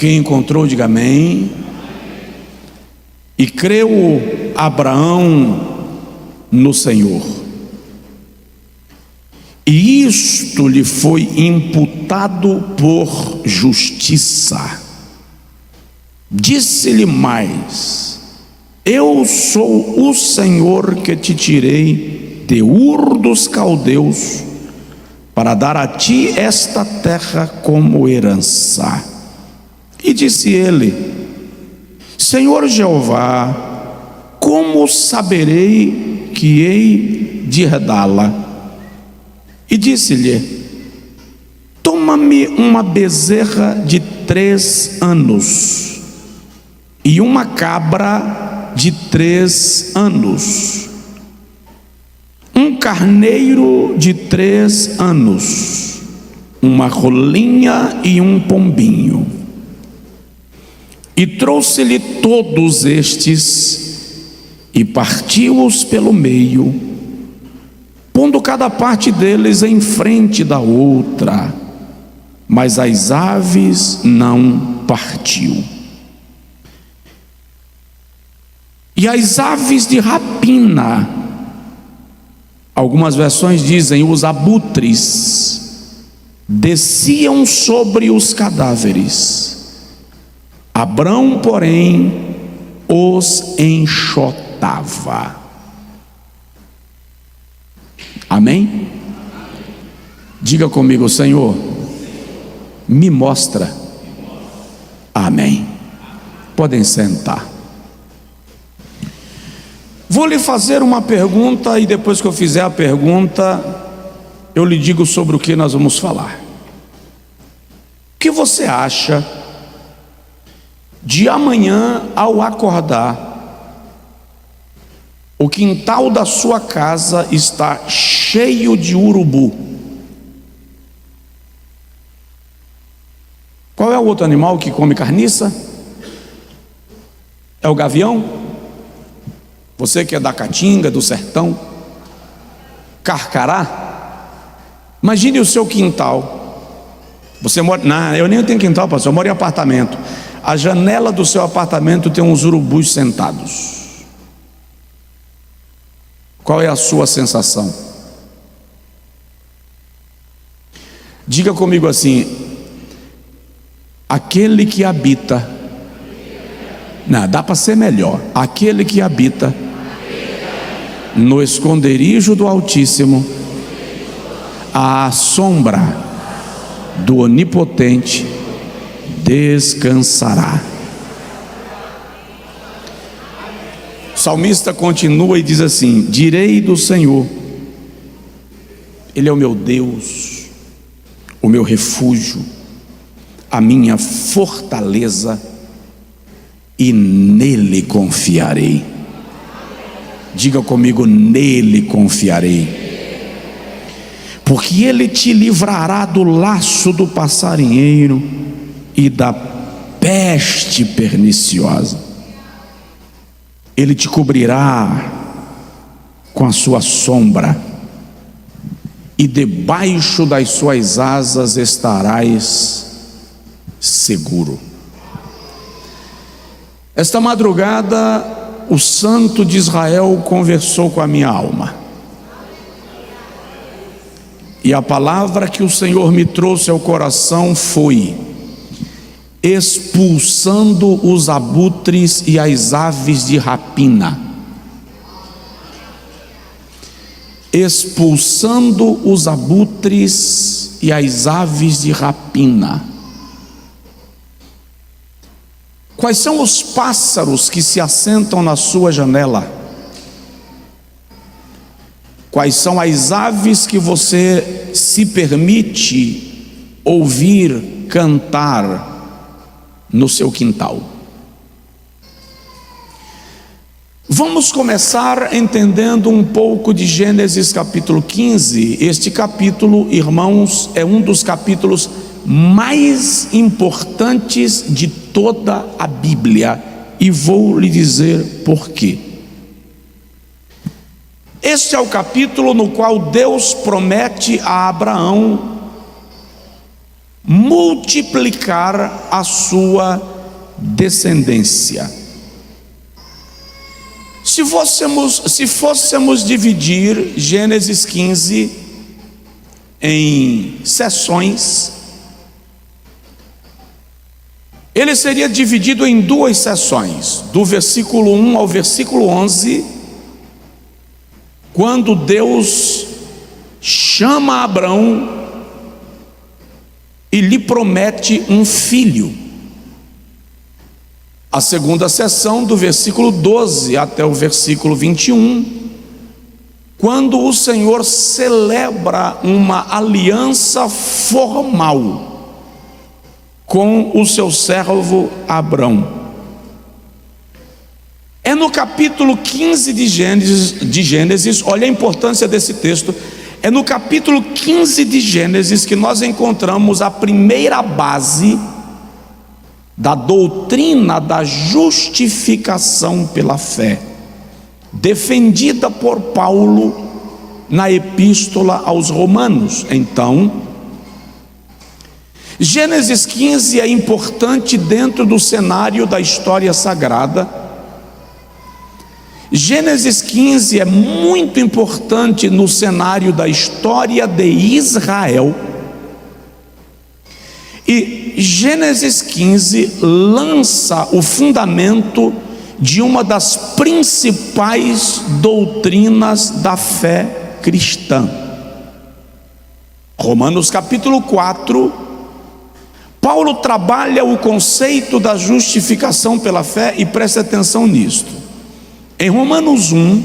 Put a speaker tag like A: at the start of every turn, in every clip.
A: Quem encontrou, diga amém. E creu Abraão no Senhor, e isto lhe foi imputado por justiça. Disse-lhe mais: eu sou o Senhor que te tirei de Ur dos Caldeus para dar a ti esta terra como herança. E disse ele: Senhor Jeová, como saberei que hei de herdá-la? E disse-lhe: toma-me uma bezerra de 3 anos e uma cabra de 3 anos, um carneiro de 3 anos, uma rolinha e um pombinho. E trouxe-lhe todos estes e partiu-os pelo meio, pondo cada parte deles em frente da outra, mas as aves não partiu. E as aves de rapina, algumas versões dizem os abutres, desciam sobre os cadáveres. Abrão, porém, os enxotava. Amém? Diga comigo: Senhor, me mostra. Amém. Podem sentar. Vou lhe fazer uma pergunta, e depois que eu fizer a pergunta, eu lhe digo sobre o que nós vamos falar. O que você acha de amanhã, ao acordar, o quintal da sua casa está cheio de urubu? Qual é o outro animal que come carniça? É o gavião? Você que é da Caatinga, do sertão, Carcará, imagine o seu quintal. Você mora, não, eu nem tenho quintal, pastor, eu moro em apartamento. A janela do seu apartamento tem uns urubus sentados. Qual é a sua sensação? Diga comigo assim: aquele que habita, não, dá para ser melhor, aquele que habita no esconderijo do Altíssimo, à sombra do Onipotente descansará. O salmista continua e diz assim: direi do Senhor, Ele é o meu Deus, o meu refúgio, a minha fortaleza, e nele confiarei. Diga comigo: nele confiarei. Porque ele te livrará do laço do passarinheiro e da peste perniciosa. Ele te cobrirá com a sua sombra, e debaixo das suas asas estarás seguro. Esta madrugada, o Santo de Israel conversou com a minha alma, e a palavra que o Senhor me trouxe ao coração foi: expulsando os abutres e as aves de rapina. Expulsando os abutres e as aves de rapina. Quais são os pássaros que se assentam na sua janela? Quais são as aves que você se permite ouvir cantar no seu quintal? Vamos começar entendendo um pouco de Gênesis capítulo 15. Este capítulo, irmãos, é um dos capítulos mais importantes de toda a Bíblia, e vou lhe dizer por quê. Este é o capítulo no qual Deus promete a Abraão multiplicar a sua descendência. Se fôssemos dividir Gênesis 15 em seções, ele seria dividido em duas seções, do versículo 1 ao versículo 11, quando Deus chama Abrão e lhe promete um filho. A segunda seção, do versículo 12 até o versículo 21, quando o Senhor celebra uma aliança formal com o seu servo Abrão. É no capítulo 15 de Gênesis, olha a importância desse texto. É no capítulo 15 de Gênesis que nós encontramos a primeira base da doutrina da justificação pela fé, defendida por Paulo na epístola aos Romanos. Então, Gênesis 15 é importante dentro do cenário da história sagrada. Gênesis 15 é muito importante no cenário da história de Israel. E Gênesis 15 lança o fundamento de uma das principais doutrinas da fé cristã. Romanos capítulo 4, Paulo trabalha o conceito da justificação pela fé, e preste atenção nisto. Em Romanos 1,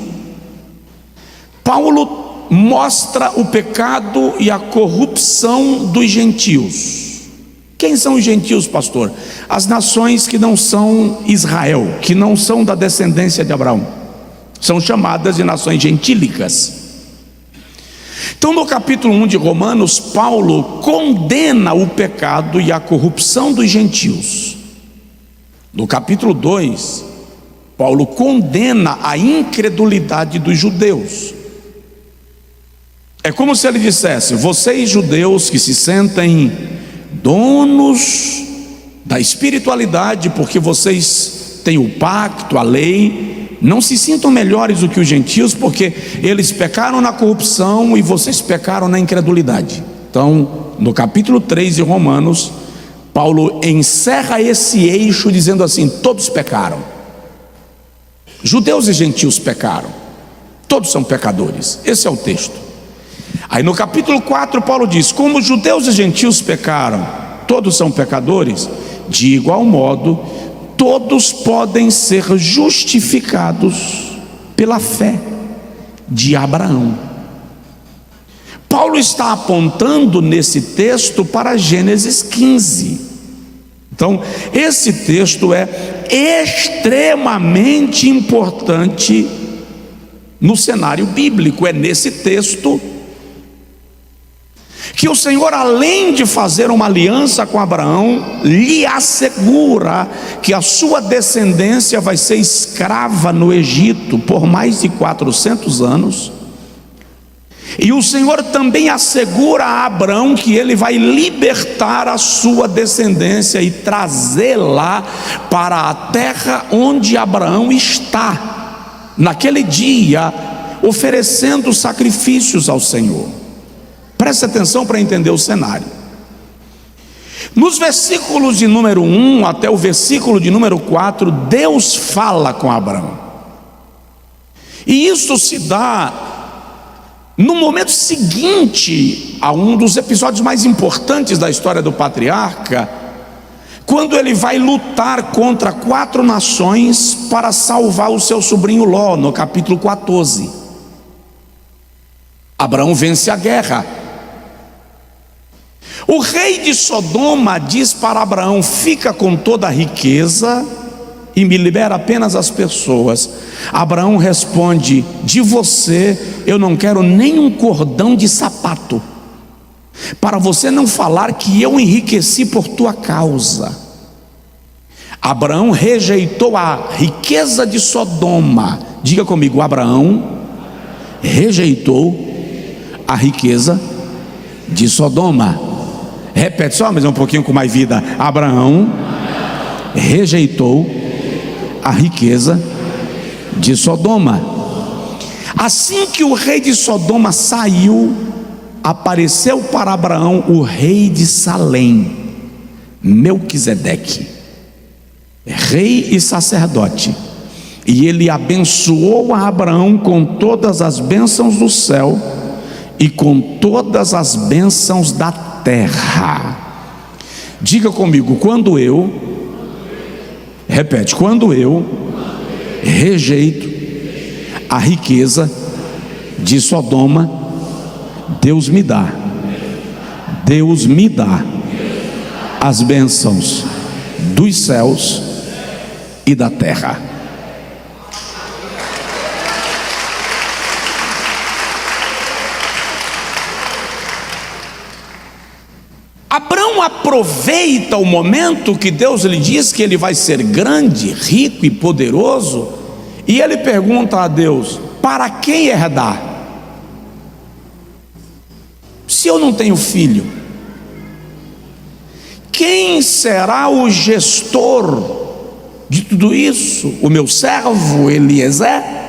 A: Paulo mostra o pecado e a corrupção dos gentios. Quem são os gentios, pastor? As nações que não são Israel, que não são da descendência de Abraão, são chamadas de nações gentílicas. Então, no capítulo 1 de Romanos, Paulo condena o pecado e a corrupção dos gentios. No capítulo 2, Paulo condena a incredulidade dos judeus. É como se ele dissesse: vocês judeus que se sentem donos da espiritualidade porque vocês têm o pacto, a lei, não se sintam melhores do que os gentios, porque eles pecaram na corrupção e vocês pecaram na incredulidade. Então, no capítulo 3 de Romanos, Paulo encerra esse eixo dizendo assim: todos pecaram, judeus e gentios pecaram, todos são pecadores. Esse é o texto. Aí no capítulo 4 Paulo diz: como judeus e gentios pecaram, todos são pecadores, de igual modo todos podem ser justificados pela fé de Abraão. Paulo está apontando nesse texto para Gênesis 15. Então, esse texto é extremamente importante no cenário bíblico. É nesse texto que o Senhor, além de fazer uma aliança com Abraão, lhe assegura que a sua descendência vai ser escrava no Egito por mais de 400 anos. E o Senhor também assegura a Abraão que ele vai libertar a sua descendência e trazê-la para a terra onde Abraão está, naquele dia, oferecendo sacrifícios ao Senhor. Preste atenção para entender o cenário. Nos versículos de número 1 até o versículo de número 4, Deus fala com Abraão. E isso se dá no momento seguinte a um dos episódios mais importantes da história do patriarca, quando ele vai lutar contra 4 nações para salvar o seu sobrinho Ló, no capítulo 14. Abraão vence a guerra. O rei de Sodoma diz para Abraão: fica com toda a riqueza e me libera apenas as pessoas. Abraão responde: de você eu não quero nem um cordão de sapato, para você não falar que eu enriqueci por tua causa. Abraão rejeitou a riqueza de Sodoma. Diga comigo: Abraão rejeitou a riqueza de Sodoma. Repete só, mas um pouquinho com mais vida. Abraão rejeitou a riqueza de Sodoma. Assim que o rei de Sodoma saiu, apareceu para Abraão o rei de Salém, Melquisedeque, rei e sacerdote, e ele abençoou a Abraão com todas as bênçãos do céu e com todas as bênçãos da terra. Diga comigo, quando eu rejeito a riqueza de Sodoma, Deus me dá as bênçãos dos céus e da terra. Abraão aproveita o momento que Deus lhe diz que ele vai ser grande, rico e poderoso, e ele pergunta a Deus: para quem herdar? Se eu não tenho filho, quem será o gestor de tudo isso? O meu servo Eliezer?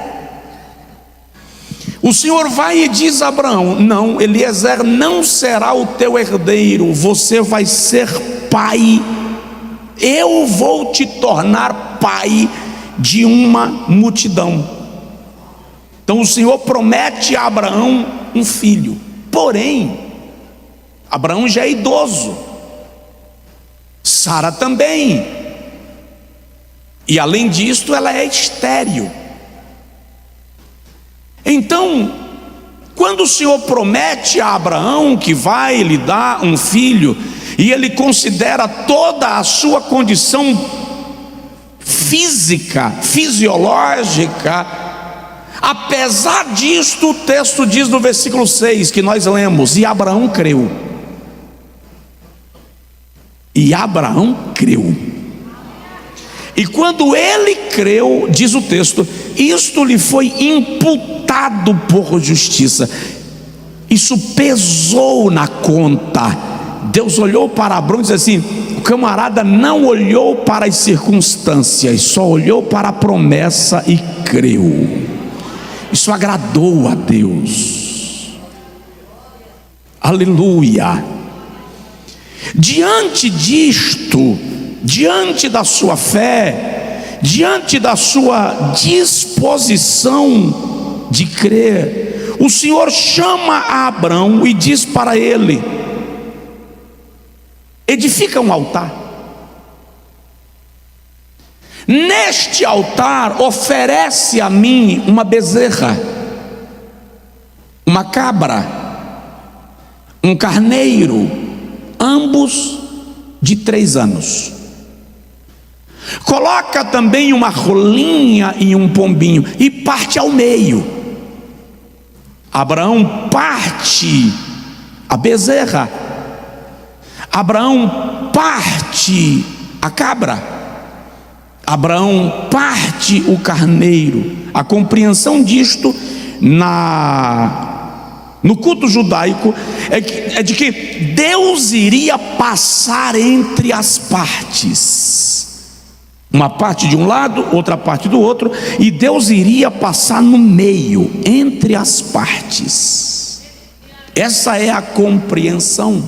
A: O Senhor vai e diz a Abraão: não, Eliezer não será o teu herdeiro, você vai ser pai, eu vou te tornar pai de uma multidão. Então o Senhor promete a Abraão um filho, porém Abraão já é idoso, Sara também, e além disto ela é estéril. Então, quando o Senhor promete a Abraão que vai lhe dar um filho, e ele considera toda a sua condição física, fisiológica, apesar disto, o texto diz no versículo 6 que nós lemos: e Abraão creu. E Abraão creu. E quando ele creu, diz o texto, isto lhe foi imputado por justiça. Isso pesou na conta. Deus olhou para Abraão e disse assim: o camarada não olhou para as circunstâncias, só olhou para a promessa e creu. Isso agradou a Deus. Aleluia. Diante disto, diante da sua fé, diante da sua disposição de crer, o Senhor chama a Abraão e diz para ele: edifica um altar. Neste altar oferece a mim uma bezerra, uma cabra, um carneiro, ambos de 3 anos. Coloca também uma rolinha e um pombinho e parte ao meio. Abraão parte a bezerra, Abraão parte a cabra, Abraão parte o carneiro. A compreensão disto no culto judaico é de que Deus iria passar entre as partes, uma parte de um lado, outra parte do outro, e Deus iria passar no meio, entre as partes. Essa é a compreensão.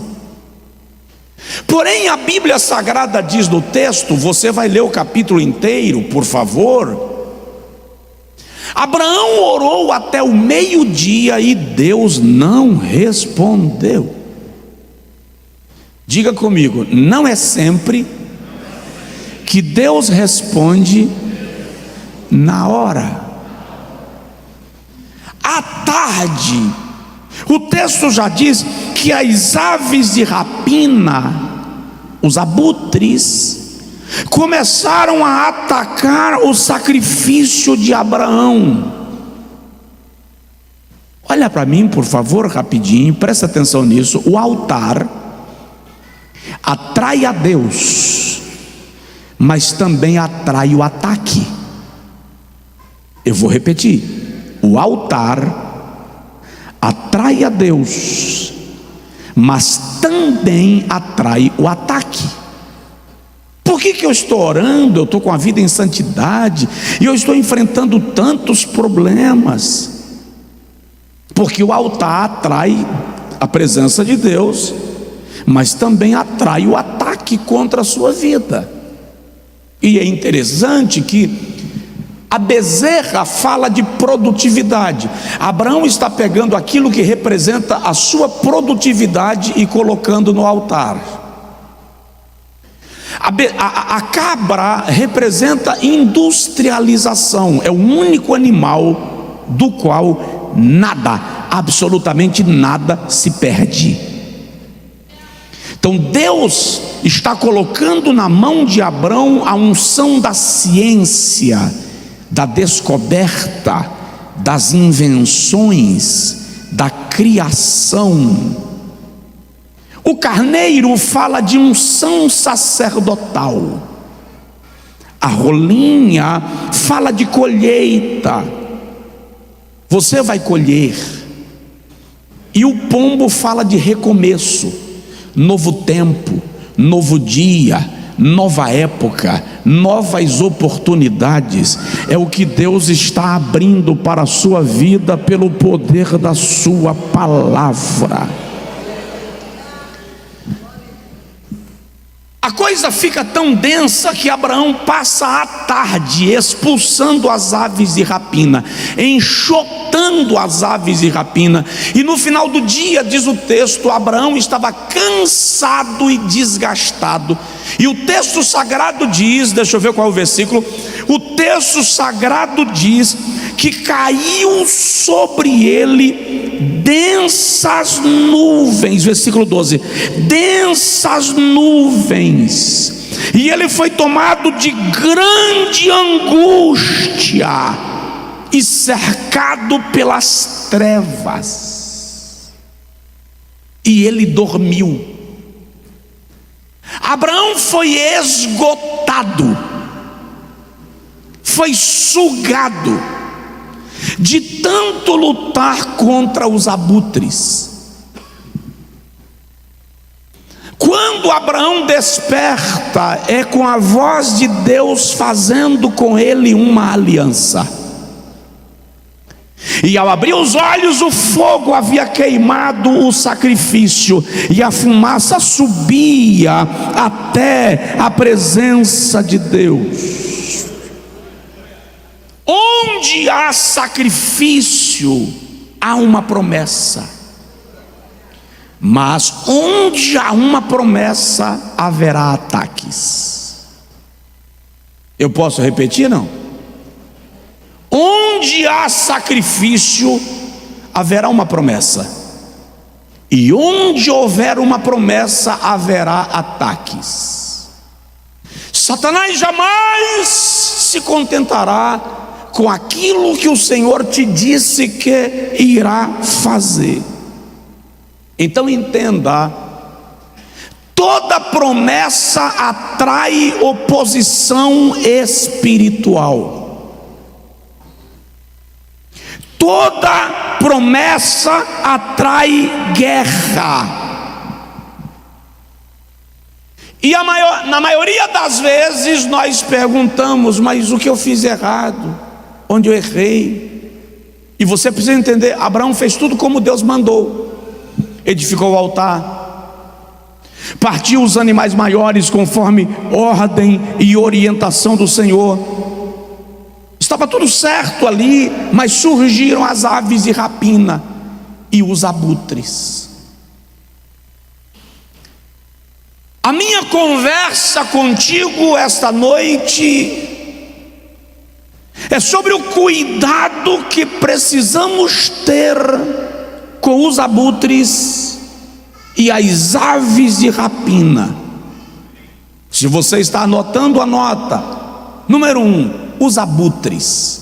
A: Porém, a Bíblia Sagrada diz no texto, você vai ler o capítulo inteiro, por favor. Abraão orou até o meio-dia e Deus não respondeu. Diga comigo, não é sempre que Deus responde na hora. À tarde, o texto já diz que as aves de rapina, os abutres, começaram a atacar o sacrifício de Abraão. Olha para mim, por favor, rapidinho, presta atenção nisso. O altar atrai a Deus, mas também atrai o ataque. Eu vou repetir: o altar atrai a Deus, mas também atrai o ataque. Por que eu estou orando? Eu estou com a vida em santidade e eu estou enfrentando tantos problemas. Porque o altar atrai a presença de Deus, mas também atrai o ataque contra a sua vida. E é interessante que a bezerra fala de produtividade. Abraão está pegando aquilo que representa a sua produtividade e colocando no altar. A cabra representa industrialização. É o único animal do qual nada, absolutamente nada se perde. Então Deus está colocando na mão de Abraão a unção da ciência, da descoberta, das invenções, da criação. O carneiro fala de unção sacerdotal. A rolinha fala de colheita. Você vai colher. E o pombo fala de recomeço, novo tempo, novo dia, nova época, novas oportunidades. É o que Deus está abrindo para a sua vida pelo poder da sua palavra. A coisa fica tão densa que Abraão passa a tarde expulsando as aves de rapina, enxotando as aves de rapina, e no final do dia, diz o texto, Abraão estava cansado e desgastado. E o texto sagrado diz, deixa eu ver qual é o versículo, o texto sagrado diz que caiu sobre ele densas nuvens, versículo 12, densas nuvens, e ele foi tomado de grande angústia e cercado pelas trevas, e ele dormiu. Abraão foi esgotado, foi sugado de tanto lutar contra os abutres. Quando Abraão desperta, é com a voz de Deus fazendo com ele uma aliança. E ao abrir os olhos, o fogo havia queimado o sacrifício, e a fumaça subia até a presença de Deus. Onde há sacrifício, há uma promessa. Mas onde há uma promessa, haverá ataques. Eu posso repetir, não? Onde há sacrifício, haverá uma promessa. E onde houver uma promessa, haverá ataques. Satanás jamais se contentará com aquilo que o Senhor te disse que irá fazer. Então entenda, toda promessa atrai oposição espiritual. Toda promessa atrai guerra. E na maioria das vezes nós perguntamos, mas o que eu fiz errado? Onde eu errei? E você precisa entender, Abraão fez tudo como Deus mandou. Edificou o altar, partiu os animais maiores conforme ordem e orientação do Senhor. Estava tudo certo ali, mas surgiram as aves de rapina e os abutres. A minha conversa contigo esta noite é sobre o cuidado que precisamos ter com os abutres e as aves de rapina. Se você está anotando, anota. Número 1, os abutres.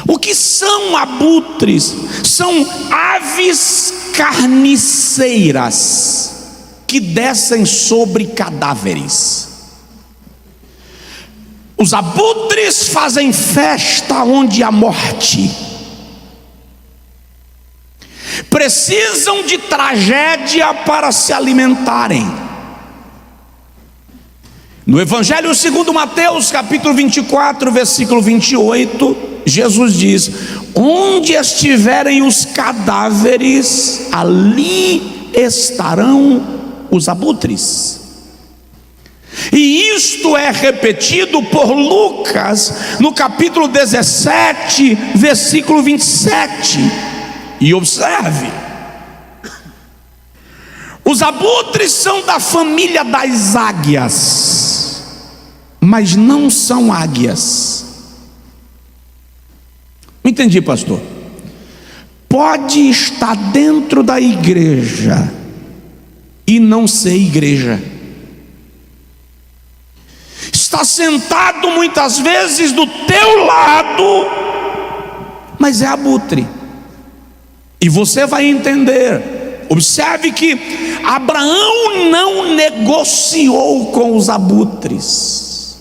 A: O que são abutres? São aves carniceiras que descem sobre cadáveres. Os abutres fazem festa onde há morte. precisam de tragédia para se alimentarem. No Evangelho segundo Mateus, capítulo 24, versículo 28, Jesus diz: onde estiverem os cadáveres, ali estarão os abutres. E isto é repetido por Lucas no capítulo 17, versículo 27. E observe: os abutres são da família das águias, mas não são águias. Não entendi, pastor. Pode estar dentro da igreja e não ser igreja. Está sentado muitas vezes do teu lado, mas é abutre. E você vai entender. Observe que Abraão não negociou com os abutres.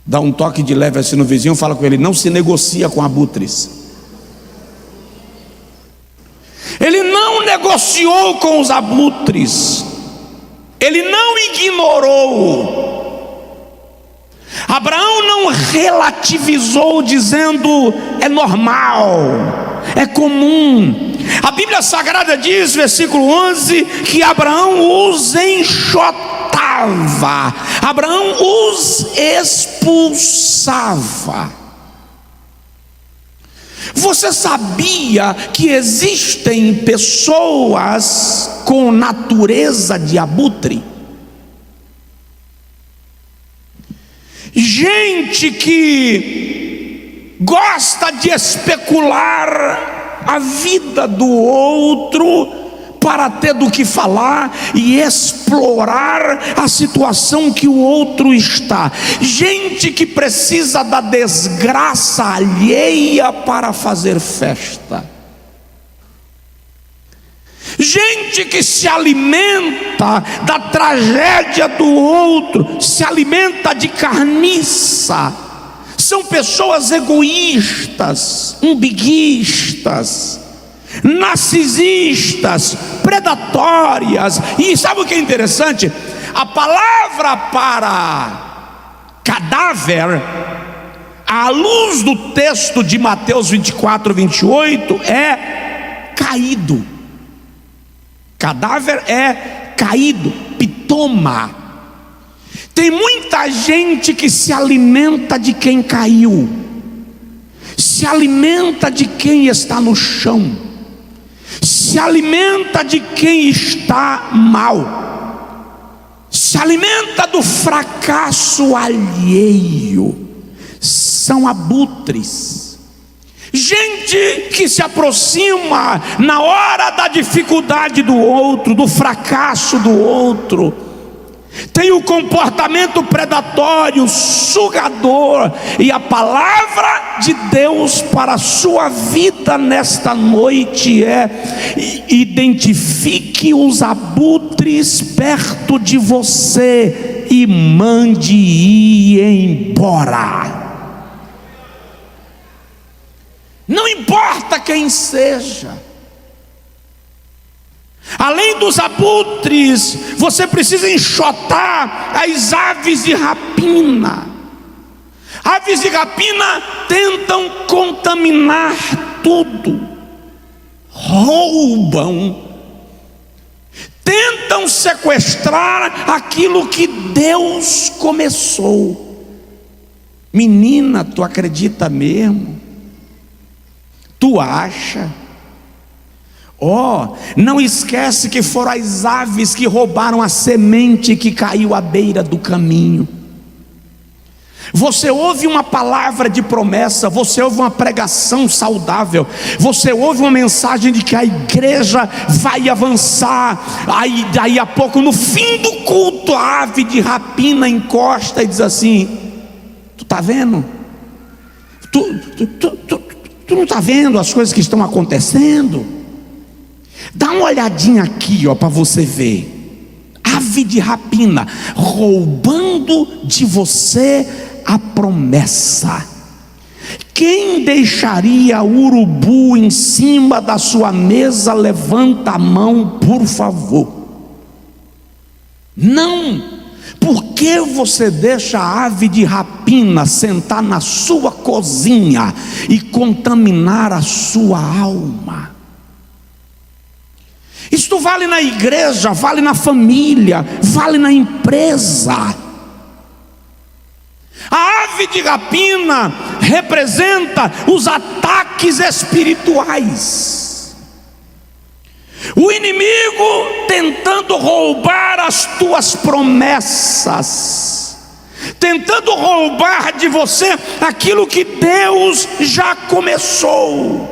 A: Dá um toque de leve assim no vizinho, fala com ele: não se negocia com abutres. Ele não negociou com os abutres. Ele não ignorou. Abraão não relativizou dizendo é normal, é comum. A Bíblia Sagrada diz, versículo 11, que Abraão os enxotava, Abraão os expulsava. Você sabia que existem pessoas com natureza de abutre? Gente que gosta de especular a vida do outro para ter do que falar e explorar a situação que o outro está. Gente que precisa da desgraça alheia para fazer festa. Gente que se alimenta da tragédia do outro, se alimenta de carniça. São pessoas egoístas, umbiguistas, narcisistas, predatórias. E sabe o que é interessante? A palavra para cadáver, à luz do texto de Mateus 24, 28, é caído. Cadáver é caído, pitoma. Tem muita gente que se alimenta de quem caiu, se alimenta de quem está no chão, se alimenta de quem está mal, se alimenta do fracasso alheio. São abutres. Gente que se aproxima na hora da dificuldade do outro, do fracasso do outro, tem o comportamento predatório, sugador. E a palavra de Deus para a sua vida nesta noite é: identifique os abutres perto de você e mande ir embora. Não importa quem seja. Além dos abutres, você precisa enxotar as aves de rapina. Aves de rapina tentam contaminar tudo, roubam, tentam sequestrar aquilo que Deus começou. Menina, tu acredita mesmo? Tu acha? Não esquece que foram as aves que roubaram a semente que caiu à beira do caminho. Você ouve uma palavra de promessa, você ouve uma pregação saudável, você ouve uma mensagem de que a igreja vai avançar. Aí daí a pouco, no fim do culto, a ave de rapina encosta e diz assim: tu está vendo? Tu não está vendo as coisas que estão acontecendo? Dá uma olhadinha aqui, para você ver. Ave de rapina roubando de você a promessa. Quem deixaria urubu em cima da sua mesa? Levanta a mão, por favor. Não. Por que você deixa a ave de rapina sentar na sua cozinha e contaminar a sua alma? Isto vale na igreja, vale na família, vale na empresa. A ave de rapina representa os ataques espirituais. O inimigo tentando roubar as tuas promessas, tentando roubar de você aquilo que Deus já começou.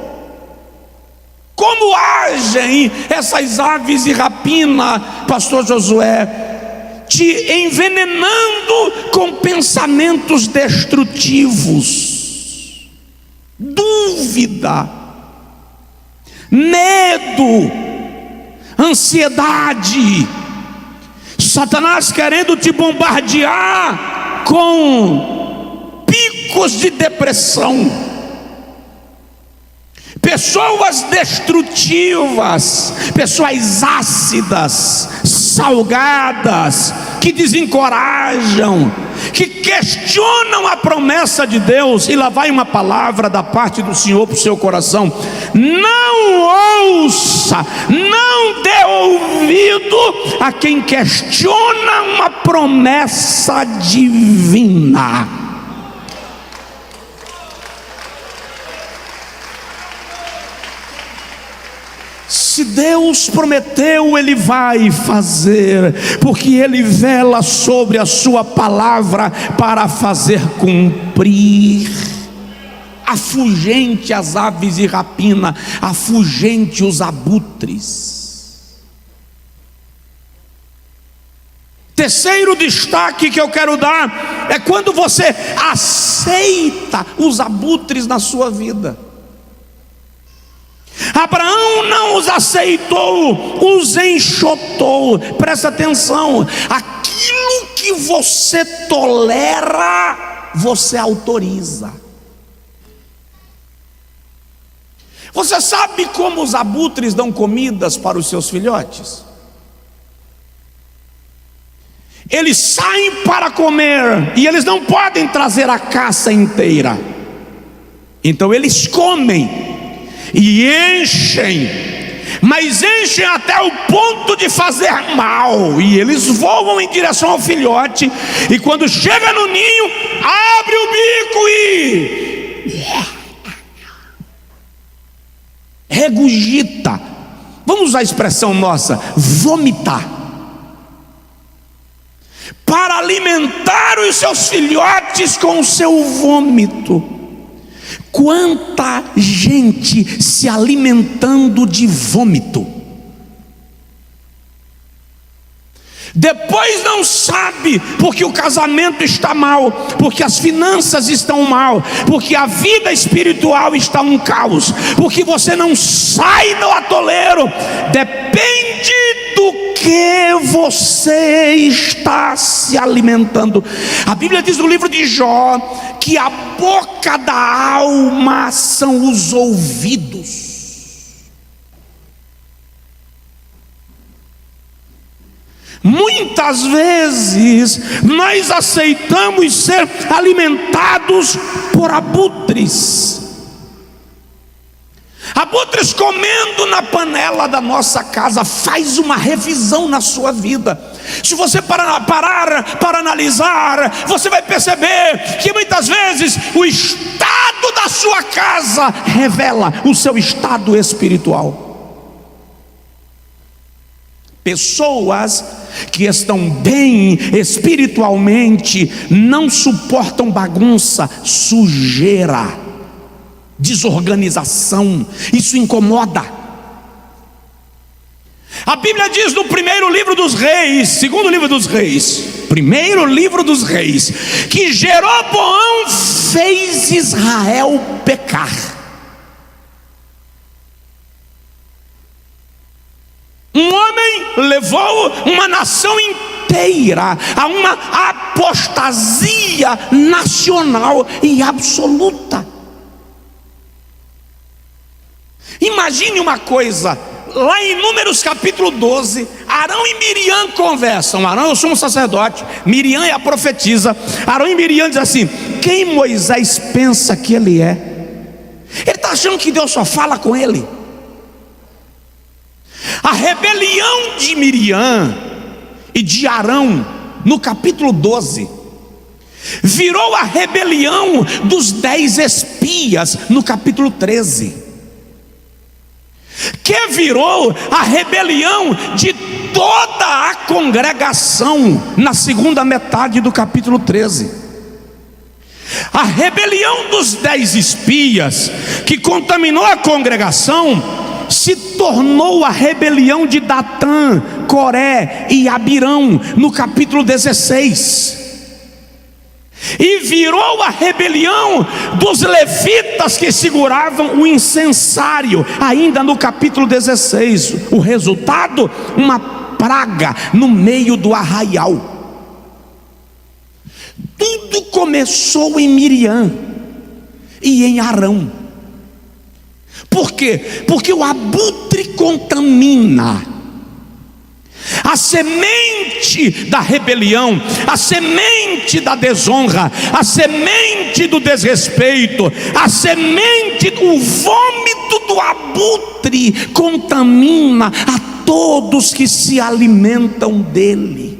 A: Como agem essas aves de rapina, pastor Josué? Te envenenando com pensamentos destrutivos, dúvida, medo, ansiedade. Satanás querendo te bombardear com picos de depressão. Pessoas destrutivas, pessoas ácidas, salgadas, que desencorajam, que questionam a promessa de Deus. E lá vai uma palavra da parte do Senhor para o seu coração: não ouça, não dê ouvido a quem questiona uma promessa divina. Se Deus prometeu, Ele vai fazer, porque Ele vela sobre a sua palavra para fazer cumprir. Afugente as aves de rapina, afugente os abutres. Terceiro destaque que eu quero dar é quando você aceita os abutres na sua vida. Abraão não os aceitou, os enxotou. Presta atenção: aquilo que você tolera, você autoriza. Você sabe como os abutres dão comidas para os seus filhotes? Eles saem para comer e eles não podem trazer a caça inteira. Então eles comem e enchem, mas enchem até o ponto de fazer mal. E eles voam em direção ao filhote, e quando chega no ninho, abre o bico e regurgita. Vamos usar a expressão nossa: vomitar, para alimentar os seus filhotes com o seu vômito. Quanta gente se alimentando de vômito, depois não sabe, porque o casamento está mal, porque as finanças estão mal, porque a vida espiritual está um caos, porque você não sai do atoleiro. Depende do que você está se alimentando. A Bíblia diz no livro de Jó que a boca da alma são os ouvidos. Muitas vezes nós aceitamos ser alimentados por abutres. Abutres comendo na panela da nossa casa. Faz uma revisão na sua vida. Se você parar para analisar, você vai perceber que muitas vezes o estado da sua casa revela o seu estado espiritual. Pessoas que estão bem espiritualmente não suportam bagunça, sujeira, desorganização. Isso incomoda. A Bíblia diz no primeiro livro dos reis, segundo livro dos reis, primeiro livro dos reis, que Jeroboão fez Israel pecar. Um homem levou uma nação inteira a uma apostasia nacional e absoluta. imagine uma coisa, lá em Números capítulo 12, Arão e Miriam conversam. Arão é o sumo sacerdote, Miriam é a profetisa. Arão e Miriam dizem assim: quem Moisés pensa que ele é? Ele está achando que Deus só fala com ele? A rebelião de Miriam e de Arão, no capítulo 12, virou a rebelião dos 10 espias, no capítulo 13, que virou a rebelião de toda a congregação, na segunda metade do capítulo 13. A rebelião dos 10 espias, que contaminou a congregação, se tornou a rebelião de Datã, Coré e Abirão, no capítulo 16. E virou a rebelião dos levitas que seguravam o incensário, ainda no capítulo 16. O resultado, uma praga no meio do arraial. Tudo começou em Miriam e em Arão. Por quê? Porque o abutre contamina. A semente da rebelião, a semente da desonra, a semente do desrespeito, a semente, o vômito do abutre contamina a todos que se alimentam dele.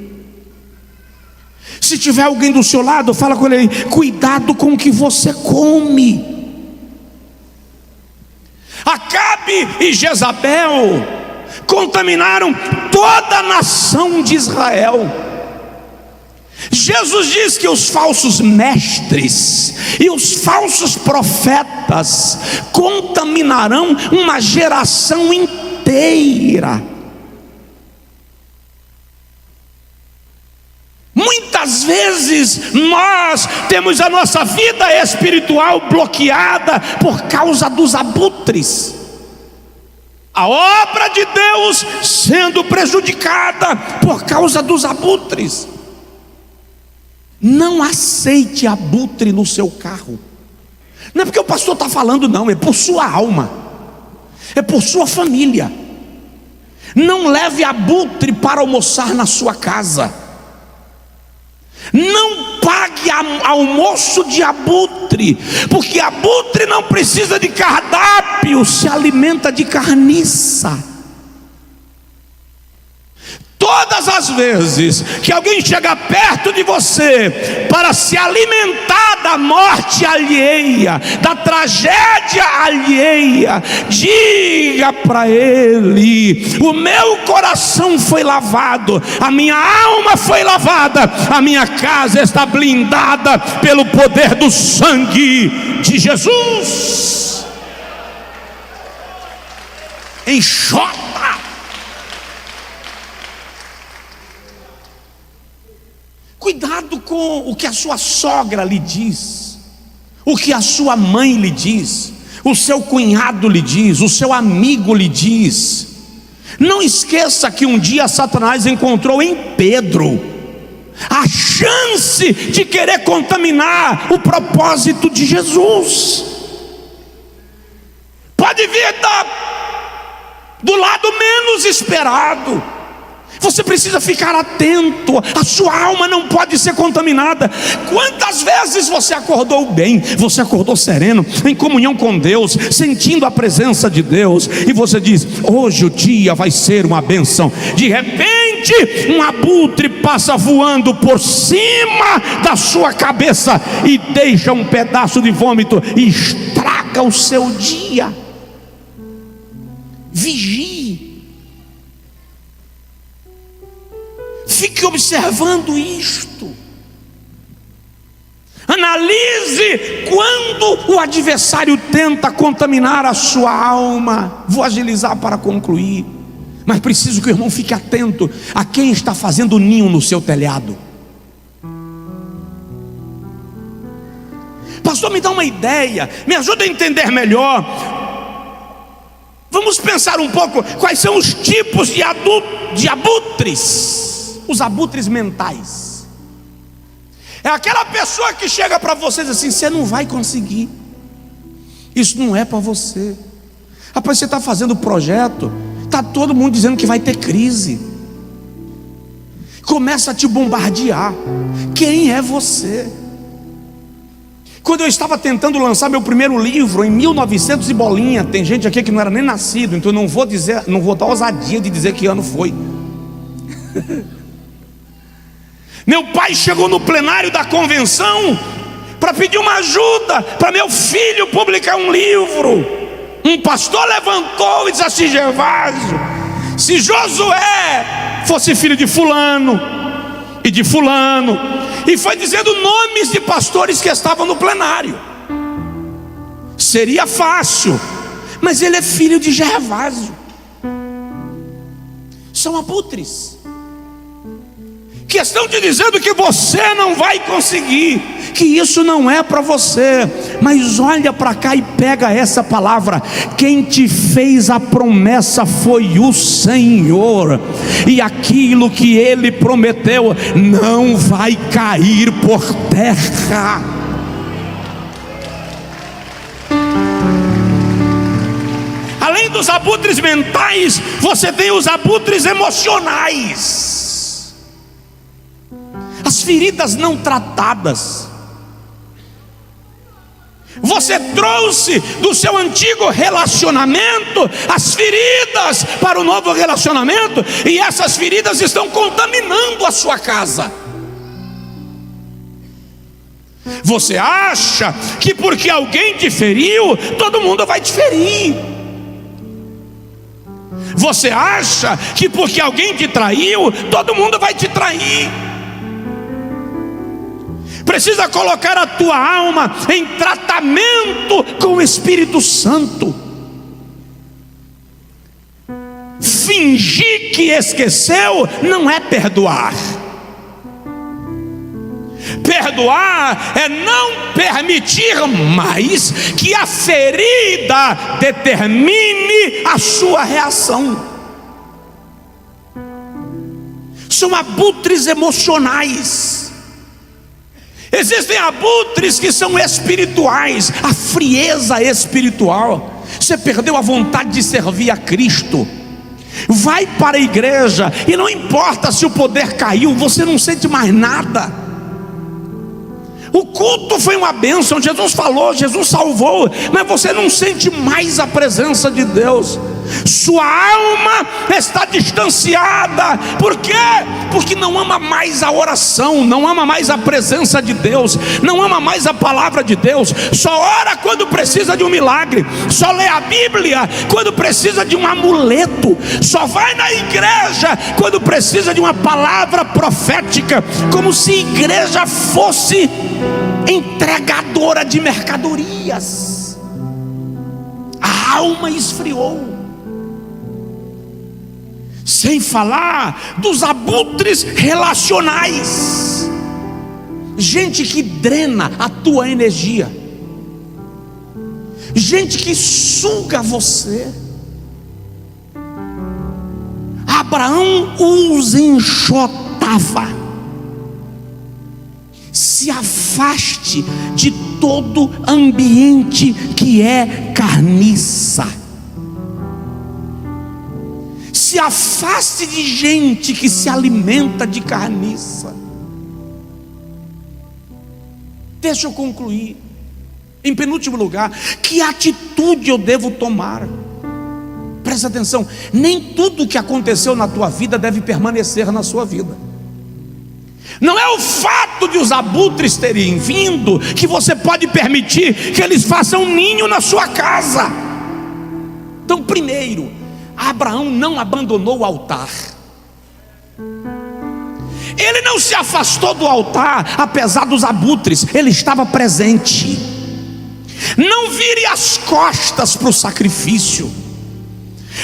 A: Se tiver alguém do seu lado, fala com ele: cuidado com o que você come. Acabe e Jezabel contaminaram toda a nação de Israel. Jesus diz que os falsos mestres e os falsos profetas contaminarão uma geração inteira. Muitas vezes nós temos a nossa vida espiritual bloqueada por causa dos abutres. A obra de Deus sendo prejudicada por causa dos abutres. Não aceite abutre no seu carro. Não é porque o pastor está falando, não, é por sua alma, é por sua família. Não leve abutre para almoçar na sua casa. Não pague almoço de abutre, porque abutre não precisa de cardápio, se alimenta de carniça. Todas as vezes que alguém chega perto de você para se alimentar da morte alheia, da tragédia alheia, diga para ele: o meu coração foi lavado, a minha alma foi lavada, a minha casa está blindada pelo poder do sangue de Jesus. Enxota. Cuidado com o que a sua sogra lhe diz, o que a sua mãe lhe diz, o seu cunhado lhe diz, o seu amigo lhe diz. Não esqueça que um dia Satanás encontrou em Pedro a chance de querer contaminar o propósito de Jesus. Pode vir do lado menos esperado. Você precisa ficar atento, a sua alma não pode ser contaminada. Quantas vezes você acordou bem, você acordou sereno, em comunhão com Deus, sentindo a presença de Deus, e você diz: hoje o dia vai ser uma bênção. De repente, um abutre passa voando por cima da sua cabeça e deixa um pedaço de vômito e estraga o seu dia. Vigie. Fique observando isto. Analise quando o adversário tenta contaminar a sua alma. Vou agilizar para concluir, mas preciso que o irmão fique atento a quem está fazendo ninho no seu telhado. Pastor, me dá uma ideia, me ajuda a entender melhor. Vamos pensar um pouco quais são os tipos de abutres. Os abutres mentais. É aquela pessoa que chega para você e diz assim: você não vai conseguir, isso não é para você, Rapaz, você está fazendo projeto, está todo mundo dizendo que vai ter crise. Começa a te bombardear. Quem é você? Quando eu estava tentando lançar meu primeiro livro em 1900 e bolinha, tem gente aqui que não era nem nascido, então eu não vou dar ousadia de dizer que ano foi. Meu pai chegou no plenário da convenção para pedir uma ajuda para meu filho publicar um livro. Um pastor levantou e disse assim: Gervásio, se Josué fosse filho de fulano e de fulano, e foi dizendo nomes de pastores que estavam no plenário, seria fácil, mas ele é filho de Gervásio. São abutres que estão te dizendo que você não vai conseguir, que isso não é para você. Mas olha para cá e pega essa palavra: quem te fez a promessa foi o Senhor, e aquilo que Ele prometeu não vai cair por terra. Além dos abutres mentais, você tem os abutres emocionais. As feridas não tratadas. Você trouxe do seu antigo relacionamento as feridas para o novo relacionamento, e essas feridas estão contaminando a sua casa. Você acha que porque alguém te feriu, todo mundo vai te ferir. Você acha que porque alguém te traiu, todo mundo vai te trair. Precisa colocar a tua alma em tratamento com o Espírito Santo. Fingir que esqueceu não é perdoar. Perdoar é não permitir mais que a ferida determine a sua reação. São abutres emocionais. Existem abutres que são espirituais, a frieza espiritual. Você perdeu a vontade de servir a Cristo. Vai para a igreja e não importa se o poder caiu, você não sente mais nada. O culto foi uma bênção, Jesus falou, Jesus salvou, mas você não sente mais a presença de Deus. Sua alma está distanciada. Por quê? Porque não ama mais a oração, não ama mais a presença de Deus, não ama mais a palavra de Deus. Só ora quando precisa de um milagre, só lê a Bíblia quando precisa de um amuleto, só vai na igreja quando precisa de uma palavra profética, como se igreja fosse entregadora de mercadorias. A alma esfriou. Sem falar dos abutres relacionais. Gente que drena a tua energia, gente que suga você. Abraão os enxotava. Se afaste de todo ambiente que é carniça. Se afaste de gente que se alimenta de carniça. Deixa eu concluir. Em penúltimo lugar, que atitude eu devo tomar? Presta atenção, nem tudo que aconteceu na tua vida deve permanecer na sua vida. Não é o fato de os abutres terem vindo que você pode permitir que eles façam ninho na sua casa. Então, primeiro, Abraão não abandonou o altar. Ele não se afastou do altar apesar dos abutres, ele estava presente. Não vire as costas para o sacrifício.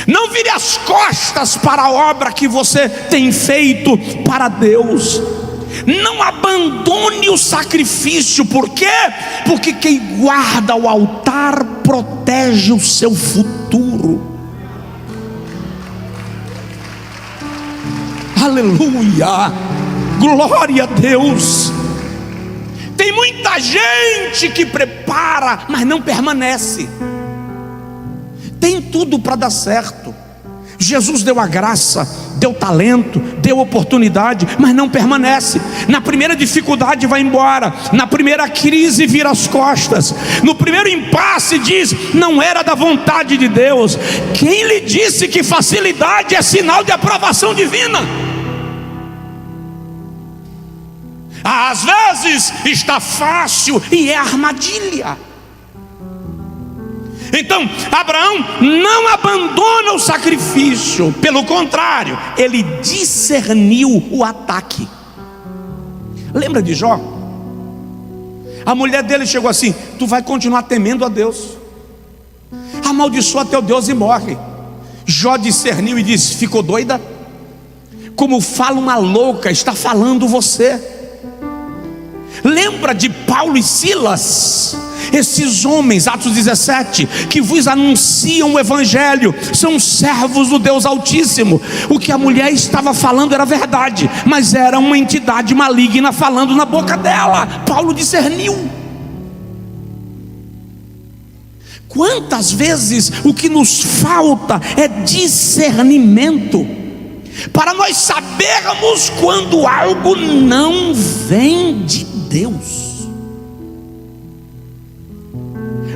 A: Não vire as costas para a obra que você tem feito para Deus. Não abandone o sacrifício. Por quê? Porque quem guarda o altar protege o seu futuro. Aleluia, glória a Deus. Tem muita gente que prepara, mas não permanece. tem tudo para dar certo. Jesus deu a graça, deu talento, deu oportunidade, mas não permanece. Na primeira dificuldade vai embora, na primeira crise vira as costas, no primeiro impasse diz: não era da vontade de Deus. Quem lhe disse que facilidade é sinal de aprovação divina? Às vezes está fácil e é armadilha. Então Abraão não abandona o sacrifício, pelo contrário, ele discerniu o ataque. Lembra de Jó? A mulher dele chegou assim: tu vai continuar temendo a Deus, amaldiçoa teu Deus e morre. Jó discerniu e disse: ficou doida? Como fala uma louca, está falando você. Lembra de Paulo e Silas? Esses homens, Atos 17, que vos anunciam o Evangelho, são servos do Deus Altíssimo. O que a mulher estava falando era verdade, mas era uma entidade maligna falando na boca dela. Paulo discerniu. Quantas vezes o que nos falta é discernimento, para nós sabermos quando algo não vem de Deus.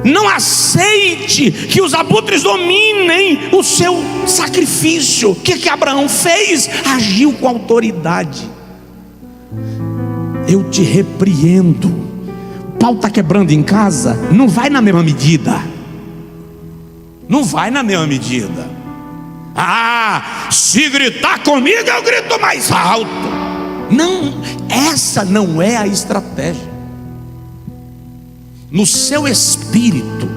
A: Não aceite que os abutres dominem o seu sacrifício. O que Abraão fez? Agiu com autoridade. Eu te repreendo. O pau está quebrando em casa, não vai na mesma medida. Não vai na mesma medida. Ah, se gritar comigo eu grito mais alto. Não, essa não é a estratégia. No seu espírito,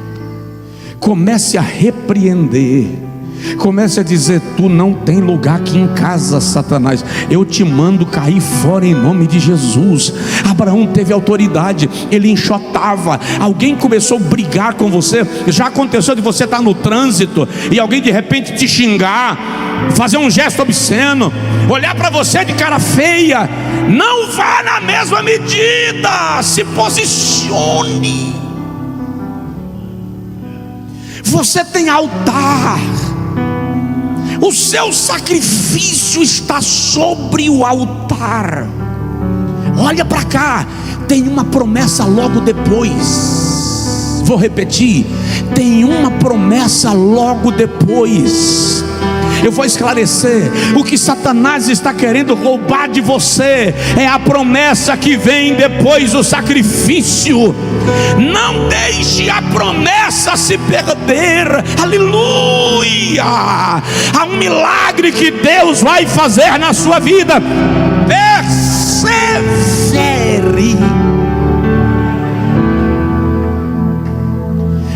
A: comece a repreender, comece a dizer: tu não tem lugar aqui em casa, Satanás, eu te mando cair fora em nome de Jesus. Abraão teve autoridade, ele enxotava. Alguém começou a brigar com você. Já aconteceu de você estar no trânsito e alguém de repente te xingar, fazer um gesto obsceno, olhar para você de cara feia? Não vá na mesma medida, se posicione. Você tem altar, o seu sacrifício está sobre o altar. Olha para cá, tem uma promessa logo depois. Vou repetir: tem uma promessa logo depois. Eu vou esclarecer. O que Satanás está querendo roubar de você é a promessa que vem depois do sacrifício. Não deixe a promessa se perder. Aleluia! Há um milagre que Deus vai fazer na sua vida. Persevere.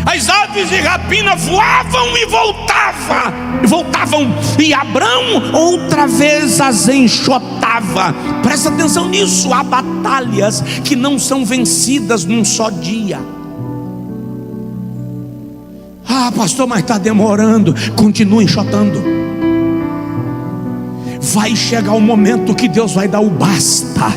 A: As aves de rapina voavam e voltavam, e Abrão outra vez as enxotava. Presta atenção nisso. Há batalhas que não são vencidas num só dia. Ah, pastor, mas está demorando. Continua enxotando. Vai chegar o momento que Deus vai dar o basta.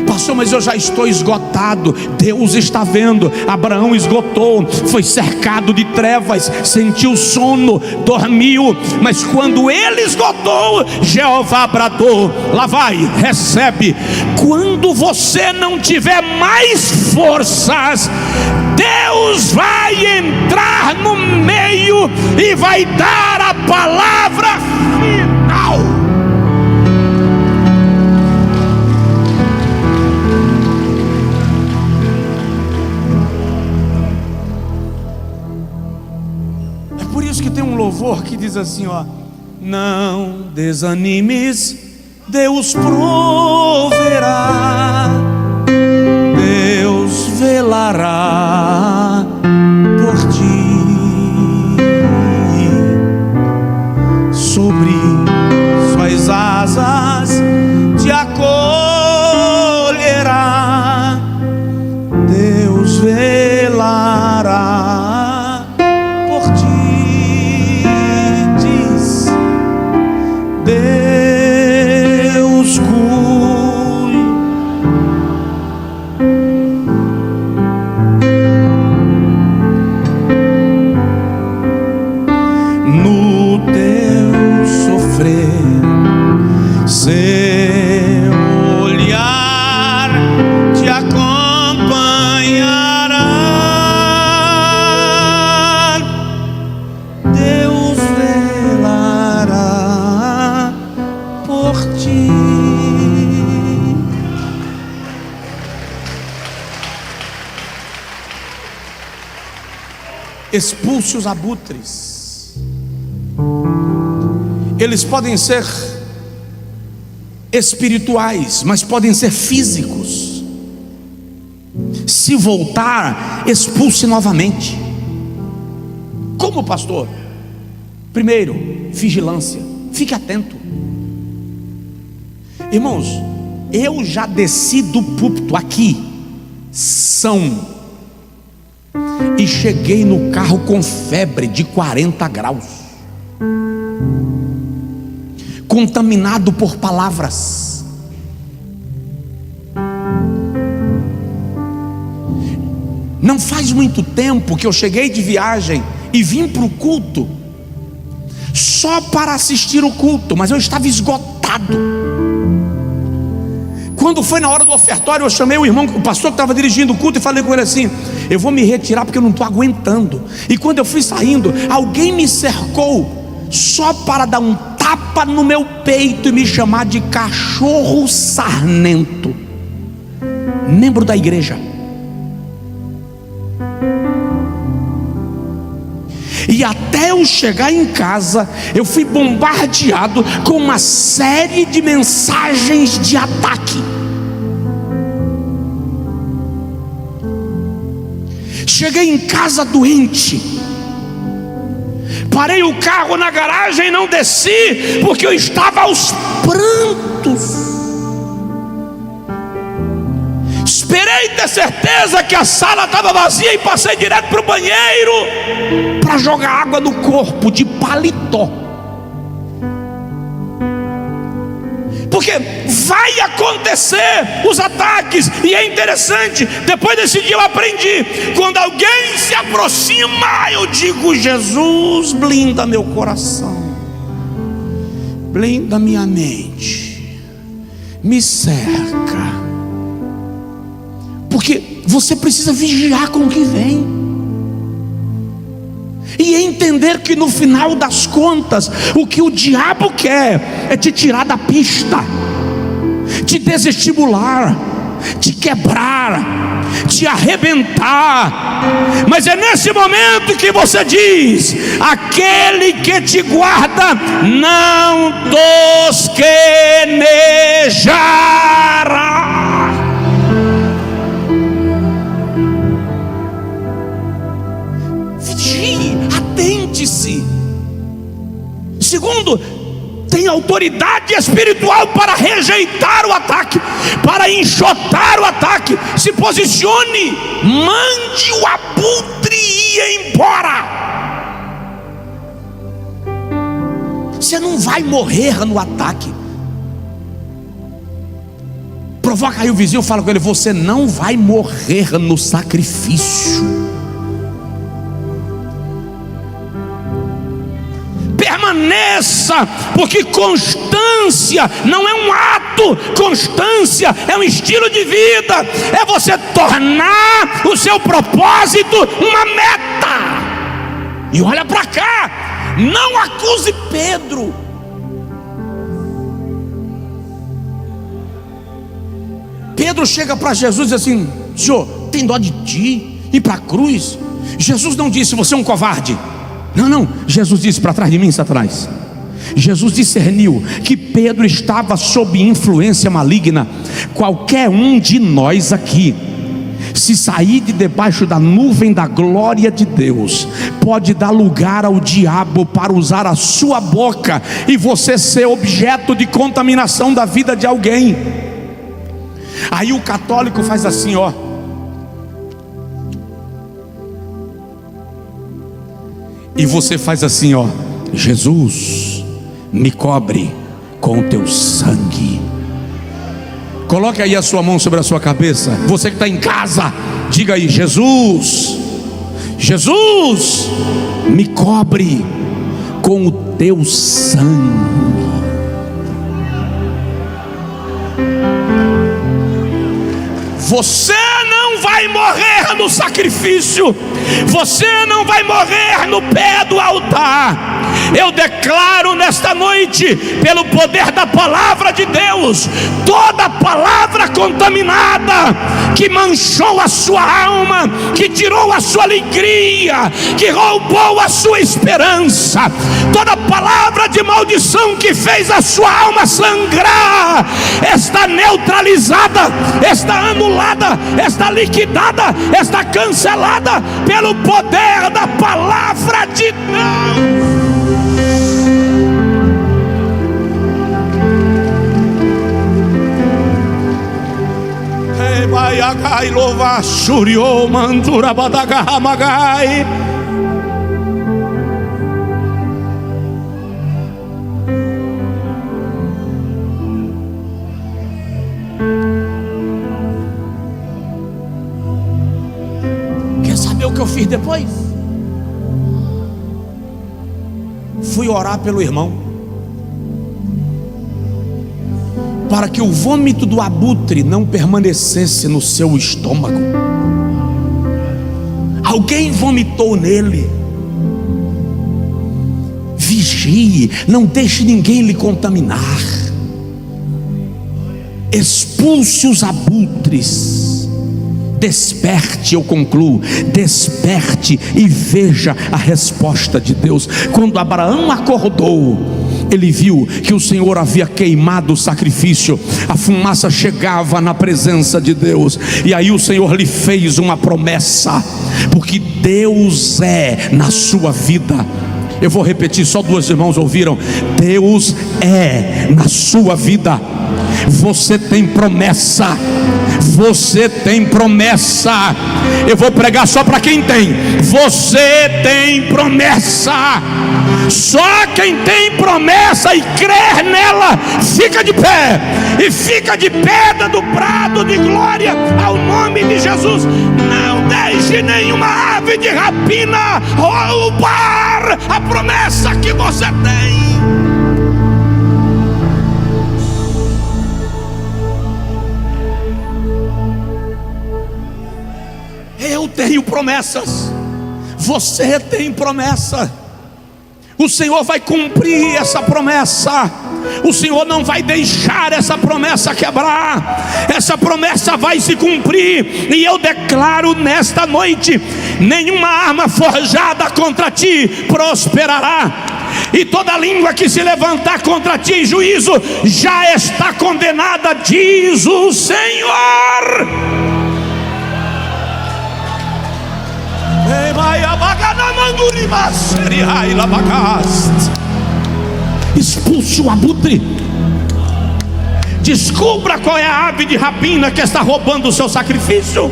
A: Pastor, mas eu já estou esgotado. Deus está vendo. Abraão esgotou, foi cercado de trevas, sentiu sono, dormiu. Mas quando ele esgotou, Jeová bradou: lá vai, recebe. Quando você não tiver mais forças, Deus vai entrar no meio e vai dar a palavra final. Que tem um louvor que diz assim, ó: não desanimes, Deus proverá, Deus velará por ti, sobre suas asas te acolherá, Deus velará. Deus cuida. seu olhar te acompanhará, Deus velará por ti. Expulse os abutres. Eles podem ser espirituais, mas podem ser físicos. Se voltar, expulse novamente. Como, pastor? Primeiro, vigilância. Fique atento. Irmãos, eu já desci do púlpito aqui, e cheguei no carro com febre de 40 graus, contaminado por palavras. Não faz muito tempo que eu cheguei de viagem e vim para o culto, só para assistir o culto, mas eu estava esgotado. Quando foi na hora do ofertório, eu chamei o irmão, o pastor que estava dirigindo o culto, e falei com ele assim: eu vou me retirar porque eu não estou aguentando. E quando eu fui saindo, alguém me cercou só para dar um tapa no meu peito e me chamar de cachorro sarnento, membro da igreja. E até eu chegar em casa, eu fui bombardeado com uma série de mensagens de ataque. Cheguei em casa doente, parei o carro na garagem e não desci, porque eu estava aos prantos. Esperei ter certeza que a sala estava vazia e passei direto para o banheiro para jogar água no corpo de paletó. Porque vai acontecer os ataques. E é interessante, depois desse dia eu aprendi: quando alguém se aproxima, eu digo: Jesus, blinda meu coração, blinda minha mente, me cerca. Porque você precisa vigiar com o que vem, e entender que no final das contas, o que o diabo quer é te tirar da pista, te desestimular, te quebrar, te arrebentar. Mas é nesse momento que você diz: aquele que te guarda não tosquenejará. Atente-se. Segundo, tem autoridade espiritual para rejeitar o ataque, para enxotar o ataque. Se posicione, mande o abutre ir embora. Você não vai morrer no ataque. Provoca aí o vizinho, fala com ele: você não vai morrer no sacrifício. Permaneça, porque constância não é um ato, constância é um estilo de vida, é você tornar o seu propósito uma meta. E olha para cá, não acuse Pedro. Pedro chega para Jesus e diz assim: Senhor, tem dó de ti, ir para a cruz? Jesus não disse: você é um covarde. Não, Jesus disse: para trás de mim, Satanás. Jesus discerniu que Pedro estava sob influência maligna. Qualquer um de nós aqui, se sair de debaixo da nuvem da glória de Deus, pode dar lugar ao diabo para usar a sua boca e você ser objeto de contaminação da vida de alguém. Aí o católico faz assim, ó: e você faz assim, ó: Jesus, me cobre com o teu sangue. Coloque aí a sua mão sobre a sua cabeça. Você que está em casa, diga aí: Jesus, Jesus, me cobre com o teu sangue. Você não vai morrer no sacrifício, você não vai morrer no pé do altar. Eu declaro nesta noite, pelo poder da palavra de Deus, toda palavra contaminada que manchou a sua alma, que tirou a sua alegria, que roubou a sua esperança, toda palavra de maldição que fez a sua alma sangrar, está neutralizada, está anulada, está liquidada, está cancelada pelo poder da palavra de Deus. Baiagai louva Shuriô Mandura Badagahamagai. Quer saber o que eu fiz depois? Fui orar pelo irmão, para que o vômito do abutre não permanecesse no seu estômago. Alguém vomitou nele. Vigie, não deixe ninguém lhe contaminar. Expulse os abutres. Desperte, eu concluo, desperte e veja a resposta de Deus. Quando Abraão acordou, ele viu que o Senhor havia queimado o sacrifício, a fumaça chegava na presença de Deus, e aí o Senhor lhe fez uma promessa, porque Deus é na sua vida. Eu vou repetir, só 2 irmãos ouviram. Deus é na sua vida. Você tem promessa. Você tem promessa. Eu vou pregar só para quem tem. Você tem promessa. Só quem tem promessa e crer nela fica de pé. E fica de pedra do prado de glória ao nome de Jesus. Não deixe nenhuma ave de rapina roubar a promessa que você tem. Eu tenho promessas, você tem promessa. O Senhor vai cumprir essa promessa. O Senhor não vai deixar essa promessa quebrar. Essa promessa vai se cumprir. E eu declaro nesta noite: nenhuma arma forjada contra ti prosperará, e toda língua que se levantar contra ti em juízo já está condenada, diz o Senhor. Expulse o abutre. Descubra qual é a ave de rapina que está roubando o seu sacrifício.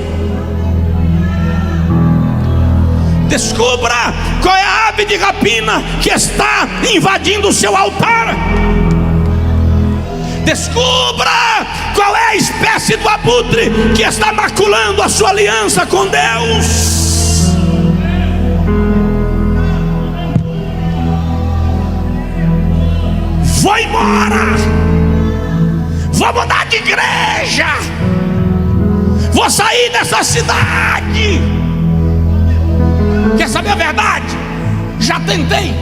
A: Descubra qual é a ave de rapina que está invadindo o seu altar. Descubra qual é a espécie do abutre que está maculando a sua aliança com Deus. Vou embora, vou mudar de igreja, vou sair dessa cidade. Quer saber a verdade? Já tentei,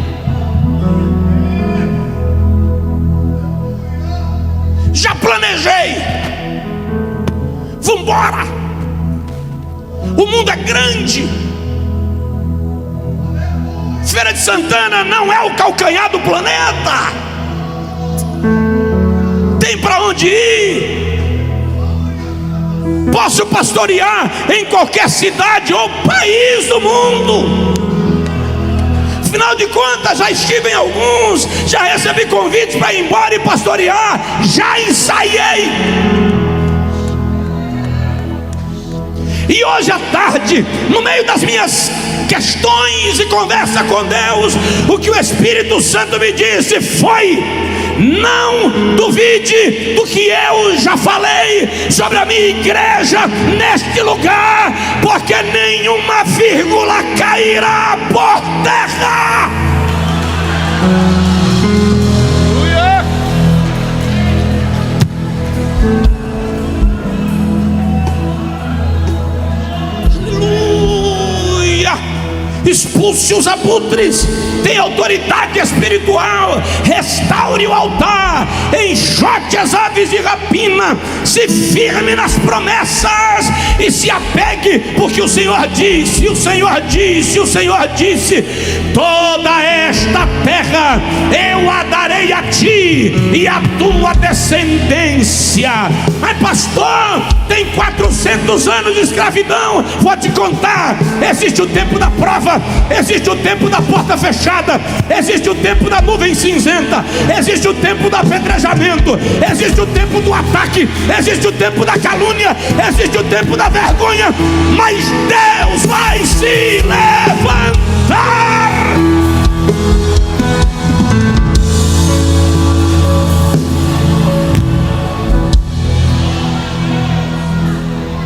A: já planejei. Vamos embora. O mundo é grande. Feira de Santana não é o calcanhar do planeta. Tem para onde ir. Posso pastorear em qualquer cidade ou país do mundo. Afinal de contas, já estive em alguns, já recebi convites para ir embora e pastorear, já ensaiei. E hoje à tarde, no meio das minhas questões e conversa com Deus, o que o Espírito Santo me disse foi: não duvide do que eu já falei sobre a minha igreja neste lugar, porque nenhuma vírgula cairá por terra. expulse os abutres, tem autoridade espiritual. Restaure o altar, enxote as aves de rapina, se firme nas promessas e se apegue, porque o Senhor disse, o Senhor disse, o Senhor disse: toda esta terra eu a darei a ti e a tua descendência. Mas pastor, tem 400 anos de escravidão. Vou te contar: existe o tempo da prova, existe o tempo da porta fechada, existe o tempo da nuvem cinzenta, existe o tempo do apedrejamento, existe o tempo do ataque, existe o tempo da calúnia, existe o tempo da vergonha. Mas Deus vai se levantar.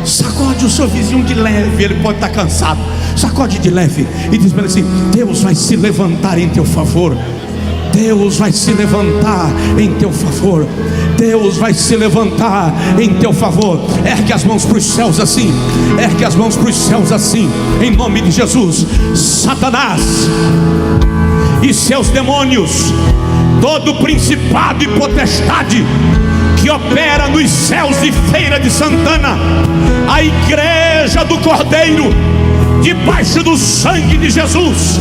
A: Sacode o seu vizinho de leve, ele pode estar cansado. Sacode de leve e diz para ele assim: Deus vai se levantar em teu favor. Deus vai se levantar em teu favor. Deus vai se levantar em teu favor. Ergue as mãos para os céus assim. Ergue as mãos para os céus assim. Em nome de Jesus. Satanás e seus demônios, todo principado e potestade que opera nos céus de Feira de Santana, a igreja do Cordeiro, debaixo do sangue de Jesus,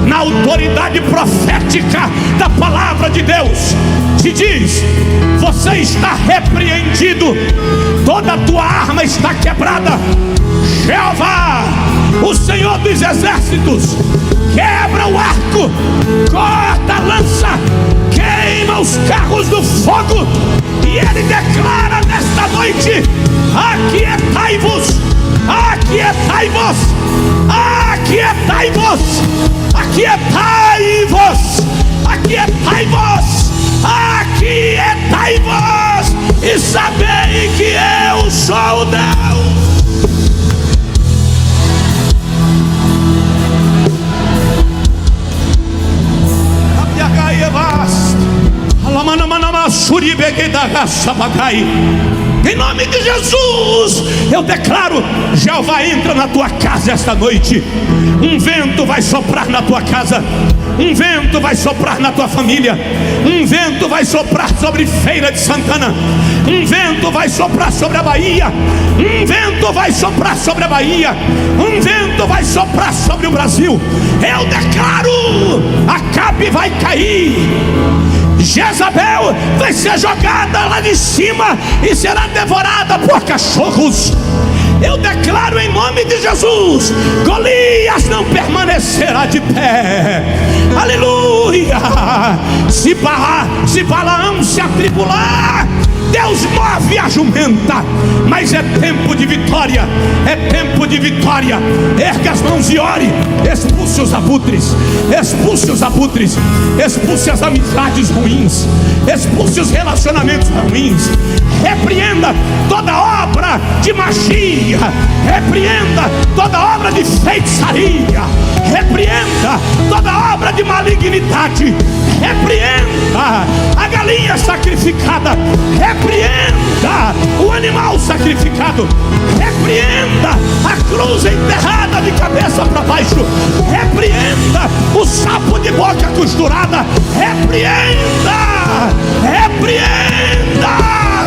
A: na autoridade profética da palavra de Deus, te diz: você está repreendido, toda a tua arma está quebrada. Jeová, o Senhor dos exércitos, quebra o arco, corta a lança, queima os carros do fogo. E ele declara nesta noite: aquietai-vos, aquietai-vos, aquietai-vos, aquietai-vos, aquietai-vos, aquietai-vos, e sabei que eu sou Deus. Em nome de Jesus, eu declaro: Jeová entra na tua casa esta noite. Um vento vai soprar na tua casa, um vento vai soprar na tua família, um vento vai soprar sobre Feira de Santana, um vento vai soprar sobre a Bahia, um vento vai soprar sobre a Bahia, um vento vai soprar sobre o Brasil. Eu declaro: Acabe vai cair, Jezabel vai ser jogada lá de cima e será devorada por cachorros. Eu declaro em nome de Jesus: Golias não permanecerá de pé. Aleluia. Se Balaão se atribular, Deus move a jumenta. Mas é tempo de vitória, é tempo de vitória. Erga as mãos e ore. Expulse os abutres, expulse os abutres, expulse as amizades ruins, expulse os relacionamentos ruins. Repreenda toda obra de magia, repreenda toda obra de feitiçaria, repreenda toda obra de malignidade, repreenda a galinha sacrificada, repreenda o animal sacrificado, repreenda a cruz enterrada de cabeça para baixo, repreenda o sapo de boca costurada, repreenda, repreenda.